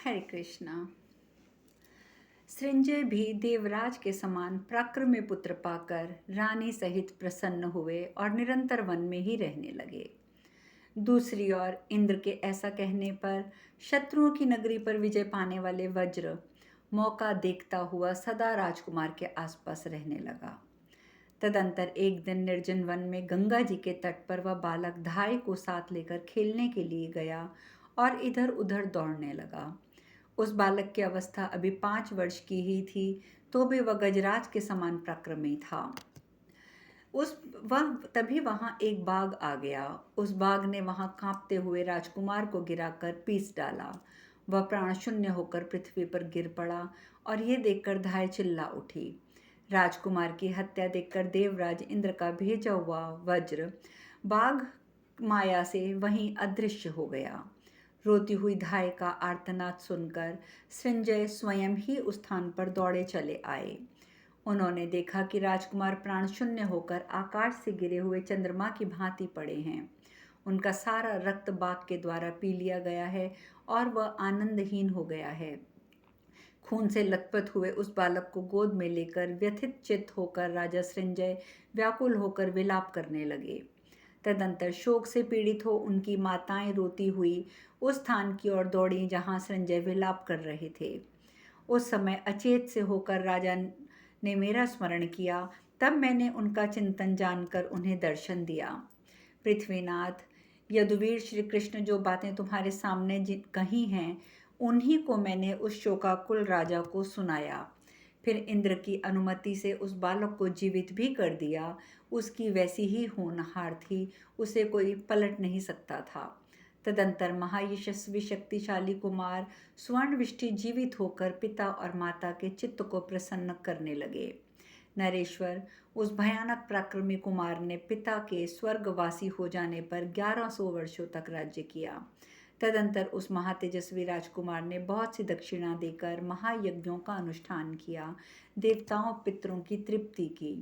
हरे कृष्णा। सृंजय भी देवराज के समान पराक्रमी पुत्र पाकर रानी सहित प्रसन्न हुए और निरंतर वन में ही रहने लगे। दूसरी ओर इंद्र के ऐसा कहने पर शत्रुओं की नगरी पर विजय पाने वाले वज्र मौका देखता हुआ सदा राजकुमार के आसपास रहने लगा। तदंतर एक दिन निर्जन वन में गंगा जी के तट पर वह बालक धाय को साथ लेकर खेलने के लिए गया और इधर उधर दौड़ने लगा। उस बालक की अवस्था अभी 5 वर्ष की ही थी, तो भी वह गजराज के समान पराक्रमी था। तभी वहां एक बाघ आ गया। उस बाघ ने वहां कांपते हुए राजकुमार को गिराकर पीस डाला। वह प्राण शून्य होकर पृथ्वी पर गिर पड़ा और यह देखकर धाय चिल्ला उठी। राजकुमार की हत्या देखकर देवराज इंद्र का भेजा हुआ वज्र बाघ माया से वहीं अदृश्य हो गया। रोती हुई धाय का आर्तनाद सुनकर सृंजय स्वयं ही उस स्थान पर दौड़े चले आए। उन्होंने देखा कि राजकुमार प्राण शून्य होकर आकाश से गिरे हुए चंद्रमा की भांति पड़े हैं। उनका सारा रक्त बाघ के द्वारा पी लिया गया है और वह आनंदहीन हो गया है। खून से लथपथ हुए उस बालक को गोद में लेकर व्यथित चित्त होकर राजा सृंजय व्याकुल होकर विलाप करने लगे। तदंतर शोक से पीड़ित हो उनकी माताएं रोती हुई उस स्थान की ओर दौड़ी जहां संजय विलाप कर रहे थे। उस समय अचेत से होकर राजा ने मेरा स्मरण किया, तब मैंने उनका चिंतन जानकर उन्हें दर्शन दिया। पृथ्वीनाथ, यदुवीर श्री कृष्ण जो बातें तुम्हारे सामने कही हैं, उन्हीं को मैंने उस शोकाकुल राजा को सुनाया। फिर इंद्र की अनुमति से उस बालक को जीवित भी कर दिया। उसकी वैसी ही होनहार थी, उसे कोई पलट नहीं सकता था। तदंतर महायशस्वी शक्तिशाली कुमार स्वर्णविष्टि जीवित होकर पिता और माता के चित्त को प्रसन्न करने लगे। नरेश्वर, उस भयानक पराक्रमी कुमार ने पिता के स्वर्गवासी हो जाने पर 1100 वर्षों तक राज्य किया। तदंतर उस महातेजस्वी राजकुमार ने बहुत सी दक्षिणा देकर महायज्ञों का अनुष्ठान किया, देवताओं पितरों की तृप्ति की।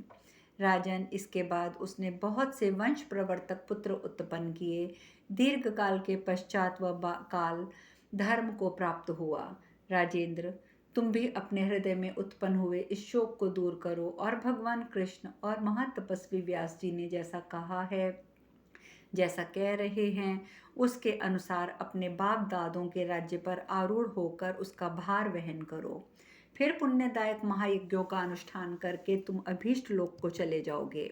राजन, इसके बाद उसने बहुत से वंश प्रवर्तक पुत्र उत्पन्न किए। दीर्घ काल के पश्चात वह काल धर्म को प्राप्त हुआ। राजेंद्र, तुम भी अपने हृदय में उत्पन्न हुए इस शोक को दूर करो और भगवान कृष्ण और महातपस्वी व्यास जी ने जैसा कहा है, जैसा कह रहे हैं, उसके अनुसार अपने बाप दादों के राज्य पर आरूढ़ होकर उसका भार वहन करो। फिर पुण्यदायक महायज्ञों का अनुष्ठान करके तुम अभीष्ट लोक को चले जाओगे।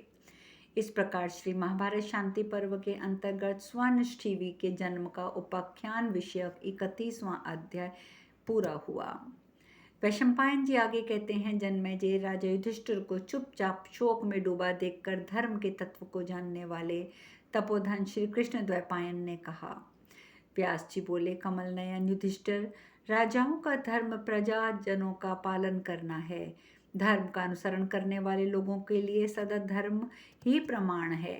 इस प्रकार श्री महाभारत शांति पर्व के अंतर्गत स्वर्णष्ठीवी के जन्म का उपाख्यान विषयक 31वां अध्याय पूरा हुआ। वैशंपायन जी आगे कहते हैं, जन्मेजय राजा युधिष्ठिर को चुपचाप शोक में डूबा देखकर धर्म के तत्व को जानने वाले तपोधन श्री कृष्ण द्वैपायन ने कहा। व्यास जी बोले, कमल नयन युधिष्ठिर, राजाओं का धर्म प्रजाजनों का पालन करना है। धर्म का अनुसरण करने वाले लोगों के लिए सदा धर्म ही प्रमाण है।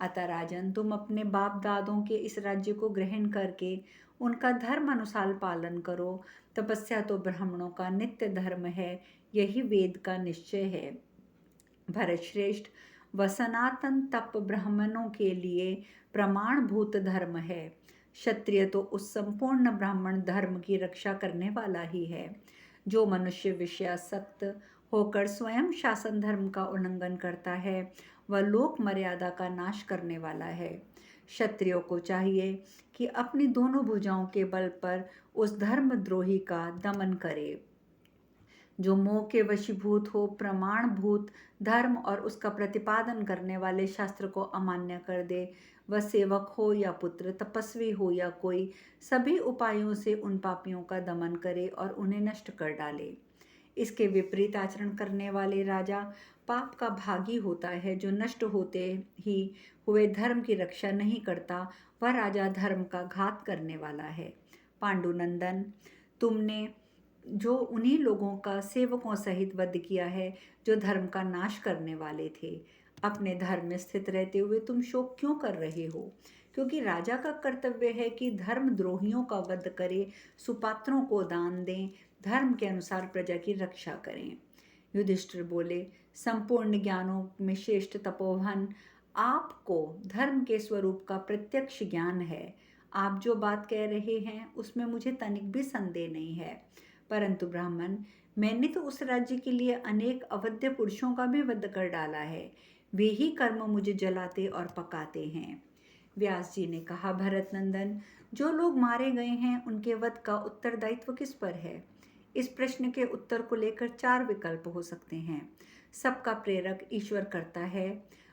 अतः राजन, तुम अपने बाप दादों के इस राज्य को ग्रहण करके उनका धर्म अनुसार पालन करो। तपस्या तो ब्राह्मणों का नित्य धर्म है, यही वेद का निश्चय है। भरत श्रेष्ठ, वह सनातन तप ब्राह्मणों के लिए प्रमाणभूत धर्म है। क्षत्रिय तो उस संपूर्ण ब्राह्मण धर्म की रक्षा करने वाला ही है। जो मनुष्य विषयासक्त होकर स्वयं शासन धर्म का उल्लंघन करता है, वह लोक मर्यादा का नाश करने वाला है। क्षत्रियों को चाहिए कि अपनी दोनों भुजाओं के बल पर उस धर्मद्रोही का दमन करे। जो मोह के वशीभूत हो प्रमाणभूत धर्म और उसका प्रतिपादन करने वाले शास्त्र को अमान्य कर दे, वह सेवक हो या पुत्र, तपस्वी हो या कोई, सभी उपायों से उन पापियों का दमन करे और उन्हें नष्ट कर डाले। इसके विपरीत आचरण करने वाले राजा पाप का भागी होता है। जो नष्ट होते ही हुए धर्म की रक्षा नहीं करता, वह राजा धर्म का घात करने वाला है। पांडुनंदन, तुमने जो उन्हीं लोगों का सेवकों सहित वध किया है जो धर्म का नाश करने वाले थे। अपने धर्म में स्थित रहते हुए तुम शोक क्यों कर रहे हो? क्योंकि राजा का कर्तव्य है कि धर्मद्रोहियों का वध करे, सुपात्रों को दान दें, धर्म के अनुसार प्रजा की रक्षा करें। युधिष्ठिर बोले, संपूर्ण ज्ञानों में श्रेष्ठ तपोवन, आपको धर्म के स्वरूप का प्रत्यक्ष ज्ञान है। आप जो बात कह रहे हैं उसमें मुझे तनिक भी संदेह नहीं है, परंतु ब्राह्मण, मैंने तो उस राज्य के लिए अनेक अवध्य पुरुषों का भी वध कर डाला है। वे ही कर्म मुझे जलाते और पकाते हैं। व्यास जी ने कहा, भरत नंदन, जो लोग मारे गए हैं उनके वध का उत्तरदायित्व किस पर है? इस प्रश्न के उत्तर को लेकर 4 विकल्प हो सकते हैं। सबका प्रेरक ईश्वर करता है,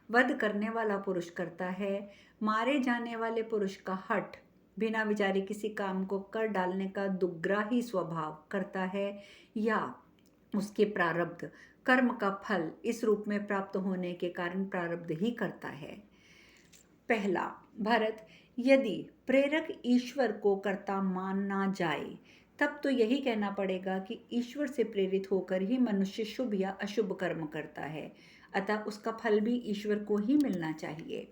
वध करने वाला पुरुष करता है, मारे जाने वाले पुरुष का हठ, बिना विचारे किसी काम को कर डालने का दुग्राही स्वभाव करता है, या उसके प्रारब्ध कर्म का फल इस रूप में प्राप्त होने के कारण प्रारब्ध ही करता है। पहला, भरत, यदि प्रेरक ईश्वर को कर्ता मानना जाए तब तो यही कहना पड़ेगा कि ईश्वर से प्रेरित होकर ही मनुष्य शुभ या अशुभ कर्म करता है, अतः उसका फल भी ईश्वर को ही मिलना चाहिए।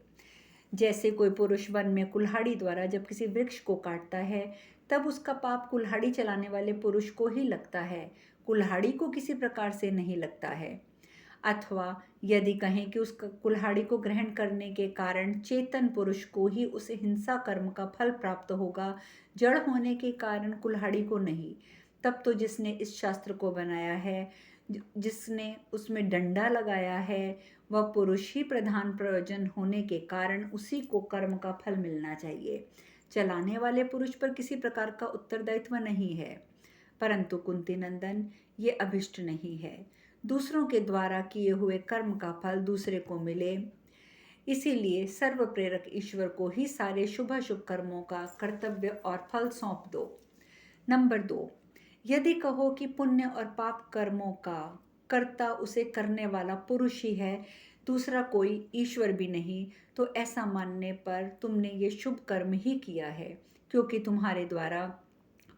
जैसे कोई पुरुष वन में कुल्हाड़ी द्वारा जब किसी वृक्ष को काटता है तब उसका पाप कुल्हाड़ी चलाने वाले पुरुष को ही लगता है, कुल्हाड़ी को किसी प्रकार से नहीं लगता है। अथवा यदि कहें कि उस कुल्हाड़ी को ग्रहण करने के कारण चेतन पुरुष को ही उस हिंसा कर्म का फल प्राप्त होगा, जड़ होने के कारण कुल्हाड़ी को नहीं, तब तो जिसने इस शास्त्र को बनाया है, जिसने उसमें डंडा लगाया है, वह पुरुष ही प्रधान प्रयोजन होने के कारण उसी को कर्म का फल मिलना चाहिए। चलाने वाले पुरुष पर किसी प्रकार का उत्तरदायित्व नहीं है। परंतु कुंती नंदन, ये अभिष्ट नहीं है। दूसरों के द्वारा किए हुए कर्म का फल दूसरे को मिले, इसीलिए सर्व प्रेरक ईश्वर को ही सारे शुभाशुभ कर्मों का कर्तव्य और फल सौंप दो। नंबर 2, यदि कहो कि पुण्य और पाप कर्मों का कर्ता उसे करने वाला पुरुष ही है, दूसरा कोई ईश्वर भी नहीं, तो ऐसा मानने पर तुमने ये शुभ कर्म ही किया है, क्योंकि तुम्हारे द्वारा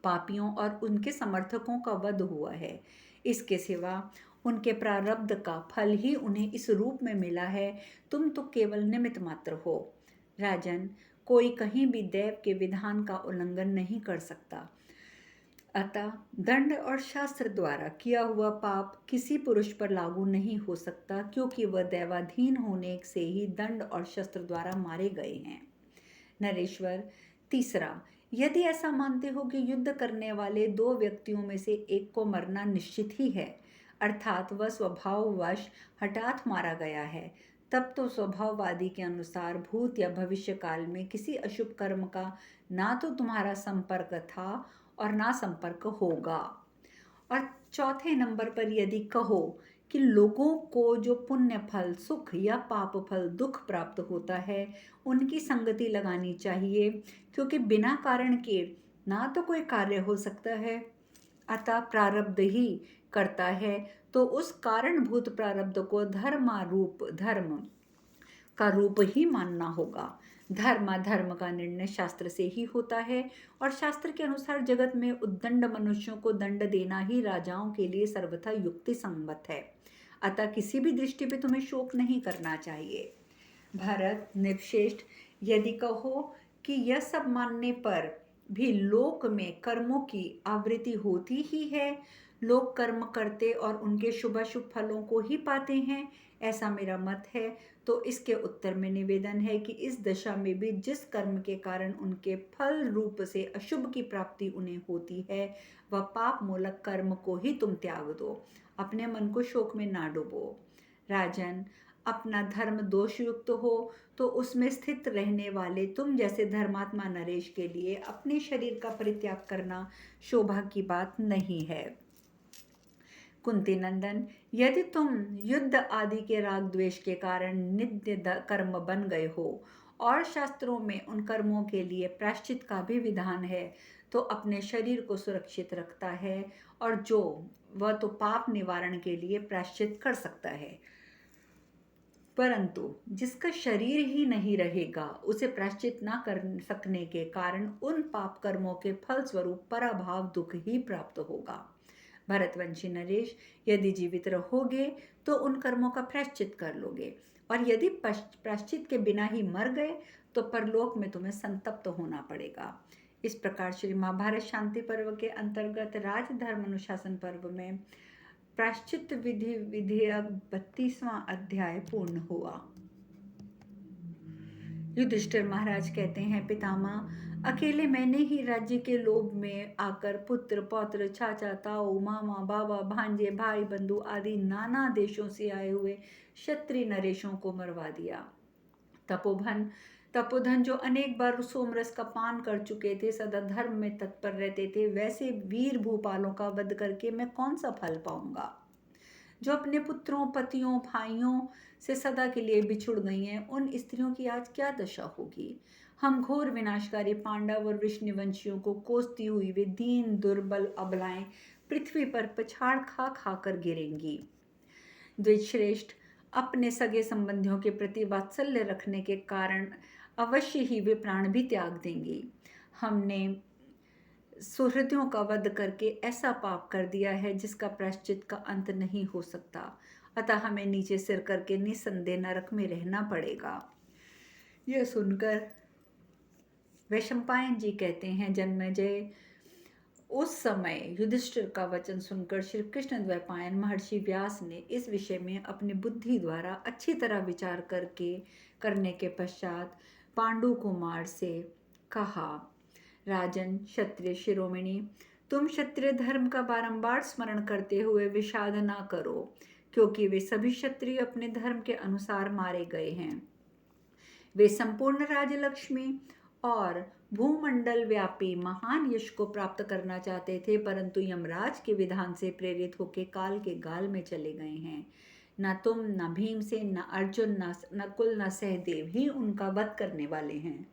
पापियों और उनके समर्थकों का वध हुआ है। इसके सिवा उनके प्रारब्ध का फल ही उन्हें इस रूप में मिला है, तुम तो केवल निमित्त मात्र हो। राजन, कोई कहीं भी देव के विधान का उल्लंघन नहीं कर सकता, अतः दंड और शास्त्र द्वारा किया हुआ पाप किसी पुरुष पर लागू नहीं हो सकता, क्योंकि वह दैवाधीन होने से ही दंड और शस्त्र द्वारा मारे गए हैं। नरेश्वर, तीसरा, यदि ऐसा मानते हो कि युद्ध करने वाले 2 व्यक्तियों में से एक को मरना निश्चित ही है, अर्थात वह स्वभाववश हठात मारा गया है, तब तो स्वभाववादी के अनुसार भूत या भविष्य काल में किसी अशुभ कर्म का ना तो तुम्हारा संपर्क था और ना संपर्क होगा। और चौथे नंबर पर यदि कहो कि लोगों को जो पुण्य फल सुख या पाप फल दुख प्राप्त होता है उनकी संगति लगानी चाहिए, क्योंकि बिना कारण के ना तो कोई कार्य हो सकता है, अतः प्रारब्ध ही करता है, तो उस कारणभूत प्रारब्ध को धर्म का रूप ही मानना होगा। धर्म का निर्णय शास्त्र से ही होता है, और शास्त्र के अनुसार जगत में उद्दंड मनुष्यों को दंड देना ही राजाओं के लिए सर्वथा युक्ति संगत है, अतः किसी भी दृष्टि पे तुम्हें शोक नहीं करना चाहिए। भरत निपश्रेष्ठ, यदि कहो कि यह सब मानने पर भी लोक में कर्मों की आवृत्ति होती ही है, लोग कर्म करते और उनके शुभाशुभ फलों को ही पाते हैं, ऐसा मेरा मत है, तो इसके उत्तर में निवेदन है कि इस दशा में भी जिस कर्म के कारण उनके फल रूप से अशुभ की प्राप्ति उन्हें होती है, वह पाप मूलक कर्म को ही तुम त्याग दो, अपने मन को शोक में ना डुबो। राजन, अपना धर्म दोषयुक्त हो तो उसमें स्थित रहने वाले तुम जैसे धर्मात्मा नरेश के लिए अपने शरीर का परित्याग करना शोभा की बात नहीं है। कुंती नंदन, यदि तुम युद्ध आदि के राग द्वेष के कारण नित्य कर्म बन गए हो और शास्त्रों में उन कर्मों के लिए प्रायश्चित का भी विधान है, तो अपने शरीर को सुरक्षित रखता है, और जो वह तो पाप निवारण के लिए प्रायश्चित कर सकता है, परंतु जिसका शरीर ही नहीं रहेगा उसे प्रायश्चित ना कर सकने के कारण उन पाप कर्मों के फल स्वरूप पराभाव दुख ही प्राप्त होगा। भरतवंशी नरेश, यदि जीवित रहोगे तो उन कर्मों का प्रायश्चित कर लोगे, और यदि प्रायश्चित के बिना ही मर गए तो परलोक में तुम्हें संतप्त होना पड़ेगा। इस प्रकार श्री महाभारत शांति पर्व के अंतर्गत राजधर्म अनुशासन पर्व में प्रायश्चित विधि विधेयक 32वां अध्याय पूर्ण हुआ। युधिष्ठिर महाराज कहते हैं, पितामह, अकेले मैंने ही राज्य के लोभ में आकर पुत्र, पौत्र, चाचा, ताऊ, मामा, बाबा, भांजे, भाई, बंधु आदि नाना देशों से आए हुए क्षत्रिय नरेशों को मरवा दिया। तपोधन जो अनेक बार सोमरस का पान कर चुके थे, सदा धर्म में तत्पर रहते थे, वैसे वीर भूपालों का वध करके मैं कौन सा फल पाऊंगा? जो अपने पुत्रों, पतियों, भाइयों से सदा के लिए बिछुड़ गई हैं, उन स्त्रियों की आज क्या दशा होगी? हम घोर विनाशकारी पांडव और विष्णुवंशियों को कोसती हुई वे दीन दुर्बल अबलाएं पृथ्वी पर पछाड़ खा खा कर गिरेंगी। द्विजश्रेष्ठ, अपने सगे संबंधियों के प्रति वात्सल्य रखने के कारण अवश्य ही वे प्राण भी त्याग देंगी। हमने सुहृदों का वध करके ऐसा पाप कर दिया है जिसका प्रायश्चित का अंत नहीं हो सकता, अतः हमें नीचे सिर करके निसंदेह नरक में रहना पड़ेगा। यह सुनकर वैशंपायन जी कहते हैं, जन्मेजय, उस समय युधिष्ठिर का वचन सुनकर श्री कृष्ण द्वैपायन महर्षि व्यास ने इस विषय में अपनी बुद्धि द्वारा अच्छी तरह विचार करने के पश्चात पांडु कुमार से कहा, राजन, क्षत्रिय शिरोमणि, तुम क्षत्रिय धर्म का बारंबार स्मरण करते हुए विषाद ना करो, क्योंकि वे सभी क्षत्रिय अपने धर्म के अनुसार मारे गए हैं। वे संपूर्ण राजलक्ष्मी और भूमंडल व्यापी महान यश को प्राप्त करना चाहते थे, परंतु यमराज के विधान से प्रेरित होकर काल के गाल में चले गए हैं। न तुम, न भीमसेन, न अर्जुन, न नकुल, न सहदेव ही उनका वध करने वाले हैं।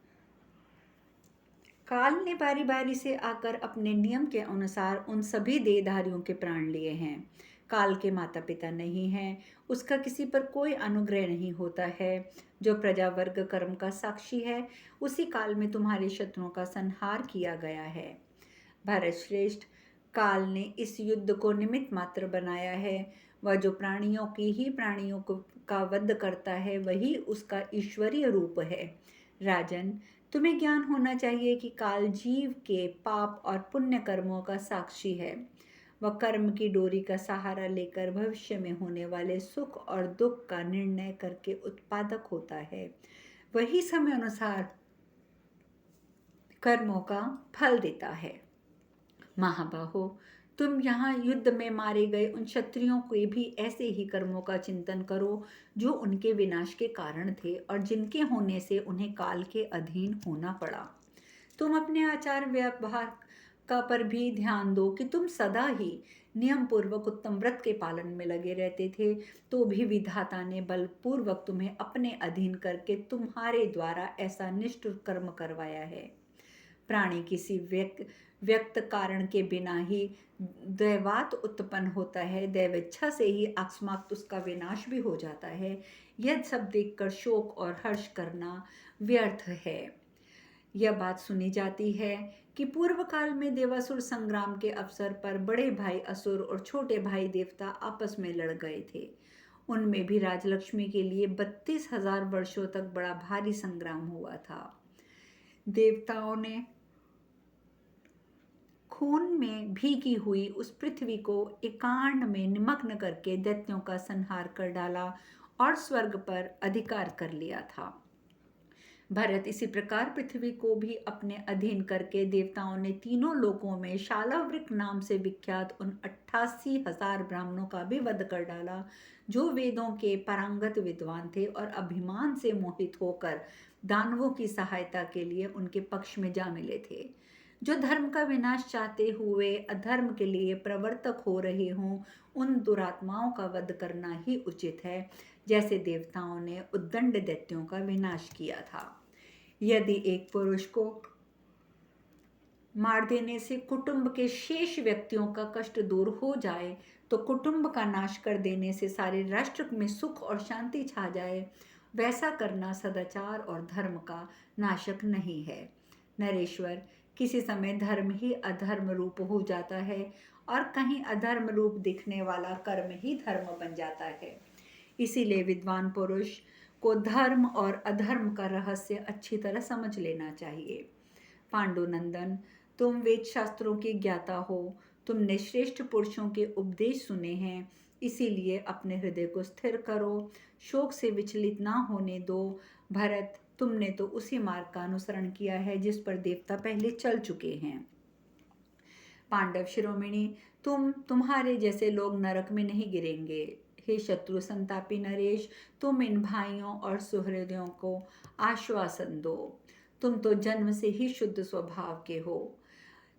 काल ने बारी बारी से आकर अपने नियम के अनुसार उन सभी देहधारियों के प्राण लिए हैं। काल के माता पिता नहीं हैं, उसका किसी पर कोई अनुग्रह नहीं होता है। जो प्रजा वर्ग कर्म का साक्षी है, उसी काल में तुम्हारे शत्रुओं का संहार किया गया है। भरत श्रेष्ठ, काल ने इस युद्ध को निमित्त मात्र बनाया है। वह जो प्राणियों का वध करता है, वही उसका ईश्वरीय रूप है। राजन, तुम्हें ज्ञान होना चाहिए कि काल जीव के पाप और पुण्य कर्मों का साक्षी है। वह कर्म की डोरी का सहारा लेकर भविष्य में होने वाले सुख और दुख का निर्णय करके उत्पादक होता है। वही समय अनुसार कर्मों का फल देता है। महाबाहो, तुम यहाँ युद्ध में मारे गए उन क्षत्रियों के भी ऐसे ही कर्मों का चिंतन करो जो उनके विनाश के कारण थे और जिनके होने से उन्हें काल के अधीन होना पड़ा। तुम अपने आचार व्यवहार का पर भी ध्यान दो कि तुम सदा ही नियम पूर्वक उत्तम व्रत के पालन में लगे रहते थे, तो भी विधाता ने बलपूर्वक तुम्हें अपने अधीन करके तुम्हारे द्वारा ऐसा निष्ठुर कर्म करवाया है। प्राणी किसी व्यक्त कारण के बिना ही दैवात उत्पन्न होता है, दैवेच्छा से ही अकस्मात उसका विनाश भी हो जाता है। यह सब देखकर शोक और हर्ष करना व्यर्थ है। यह बात सुनी जाती है कि पूर्व काल में देवासुर संग्राम के अवसर पर बड़े भाई असुर और छोटे भाई देवता आपस में लड़ गए थे। उनमें भी राजलक्ष्मी के लिए 32,000 वर्षों तक बड़ा भारी संग्राम हुआ था। देवताओं ने खून में भीगी हुई उस पृथ्वी को एकांत में निमग्न करके दैत्यों का संहार कर डाला और स्वर्ग पर अधिकार कर लिया था। भरत, इसी प्रकार पृथ्वी को भी अपने अधीन करके देवताओं ने तीनों लोकों में शालावृक नाम से विख्यात उन 88,000 ब्राह्मणों का भी वध कर डाला, जो वेदों के पारंगत विद्वान थे और अभिमान से मोहित होकर दानवों की सहायता के लिए उनके पक्ष में जा मिले थे। जो धर्म का विनाश चाहते हुए अधर्म के लिए प्रवर्तक हो रहे हों, उन दुरात्माओं का वध करना ही उचित है, जैसे देवताओं ने उद्दंड दैत्यों का विनाश किया था। यदि एक पुरुष को मार देने से कुटुंब के शेष व्यक्तियों का कष्ट दूर हो जाए, तो कुटुंब का नाश कर देने से सारे राष्ट्र में सुख और शांति छा जाए, वैसा करना सदाचार और धर्म का नाशक नहीं है। नरेश्वर, किसी समय धर्म ही अधर्म रूप हो जाता है और कहीं अधर्म रूप दिखने वाला कर्म ही धर्म बन जाता है। इसीलिए विद्वान पुरुष को धर्म और अधर्म का रहस्य अच्छी तरह समझ लेना चाहिए। पांडुनंदन, तुम वेद शास्त्रों के ज्ञाता हो, तुमने श्रेष्ठ पुरुषों के उपदेश सुने हैं, इसीलिए अपने हृदय को स्थिर करो, शोक से विचलित ना होने दो। भरत, तुमने तो उसी मार्ग का अनुसरण किया है जिस पर देवता पहले चल चुके हैं। पांडव शिरोमणि, तुम्हारे जैसे लोग नरक में नहीं गिरेंगे। हे शत्रु संतापी नरेश, तुम इन भाइयों और सुहृदयों को आश्वासन दो। तुम तो जन्म से ही शुद्ध स्वभाव के हो।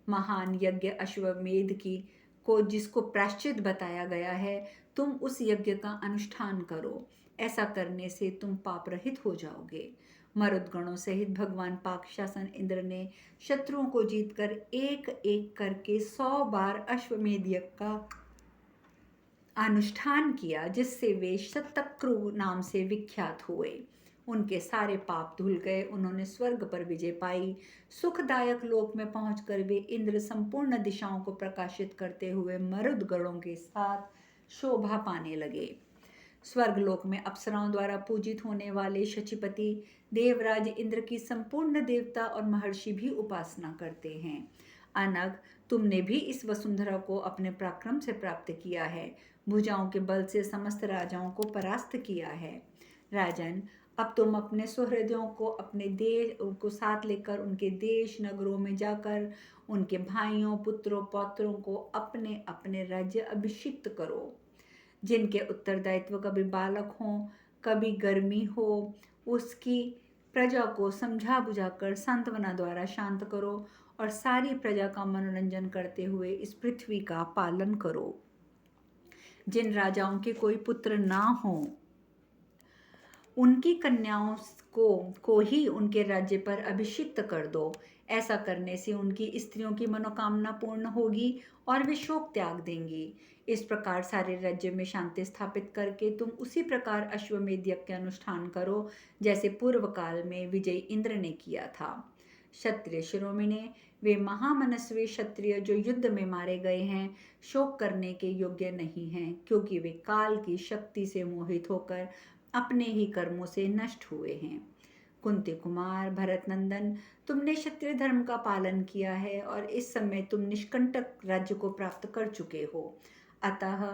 महान यज्ञ अश्वमेध की को जिसको प्रायश्चित बताया गया है, तुम उस यज्ञ का अनुष्ठान करो। ऐसा करने से तुम पाप रहित हो जाओगे। मरुदगणों सहित भगवान पाकशासन इंद्र ने शत्रुओं को जीतकर एक एक करके 100 बार अश्वमेध यज्ञ का अनुष्ठान किया, जिससे वे शतक्रु नाम से विख्यात हुए। उनके सारे पाप धुल गए, उन्होंने स्वर्ग पर विजय पाई। सुखदायक लोक में पहुंचकर वे इंद्र संपूर्ण दिशाओं को प्रकाशित करते हुए मरुदगणों के साथ शोभा पाने लगे। स्वर्गलोक में अप्सराओं द्वारा पूजित होने वाले शचीपति देवराज इंद्र की संपूर्ण देवता और महर्षि भी उपासना करते हैं। अनग, तुमने भी इस वसुंधरा को अपने पराक्रम से प्राप्त किया है, भुजाओं के बल से समस्त राजाओं को परास्त किया है। राजन, अब तुम अपने सुहृदयों को अपने देश को साथ लेकर उनके देश नगरों में जाकर उनके भाइयों पुत्रों पौत्रों को अपने अपने राज्य अभिषिक्त करो। जिनके उत्तरदायित्व कभी बालक हों कभी गर्मी हो, उसकी प्रजा को समझा बुझाकर सांत्वना द्वारा शांत करो और सारी प्रजा का मनोरंजन करते हुए इस पृथ्वी का पालन करो। जिन राजाओं के कोई पुत्र ना हो, उनकी कन्याओं को ही उनके राज्य पर अभिषिक्त कर दो। ऐसा करने से उनकी स्त्रियों की मनोकामना पूर्ण होगी और वे शोक त्याग देंगी। इस प्रकार सारे राज्य में शांति स्थापित करके तुम उसी प्रकार अश्वमेध यज्ञ के अनुष्ठान करो जैसे पूर्व काल में विजयी इंद्र ने किया था। क्षत्रिय शिरोमणि, वे महामनस्वी क्षत्रिय जो युद्ध में मारे गए हैं शोक करने के योग्य नहीं हैं, क्योंकि वे काल की शक्ति से मोहित होकर अपने ही कर्मों से नष्ट हुए हैं। कुंती कुमार भरत नंदन, तुमने क्षत्रिय धर्म का पालन किया है और इस समय तुम निष्कंटक राज्य को प्राप्त कर चुके हो। अतः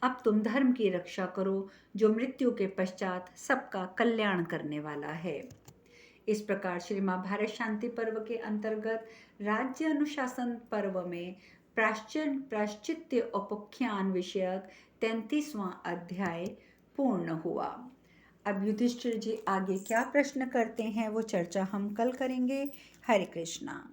अब तुम धर्म की रक्षा करो, जो मृत्यु के पश्चात सबका कल्याण करने वाला है। इस प्रकार श्री महाभारत शांति पर्व के अंतर्गत राज्य अनुशासन पर्व में प्रायश्चित्य उपाख्यान विषयक 33वां अध्याय पूर्ण हुआ। अब युधिष्ठिर जी आगे क्या प्रश्न करते हैं वो चर्चा हम कल करेंगे। हरे कृष्णा।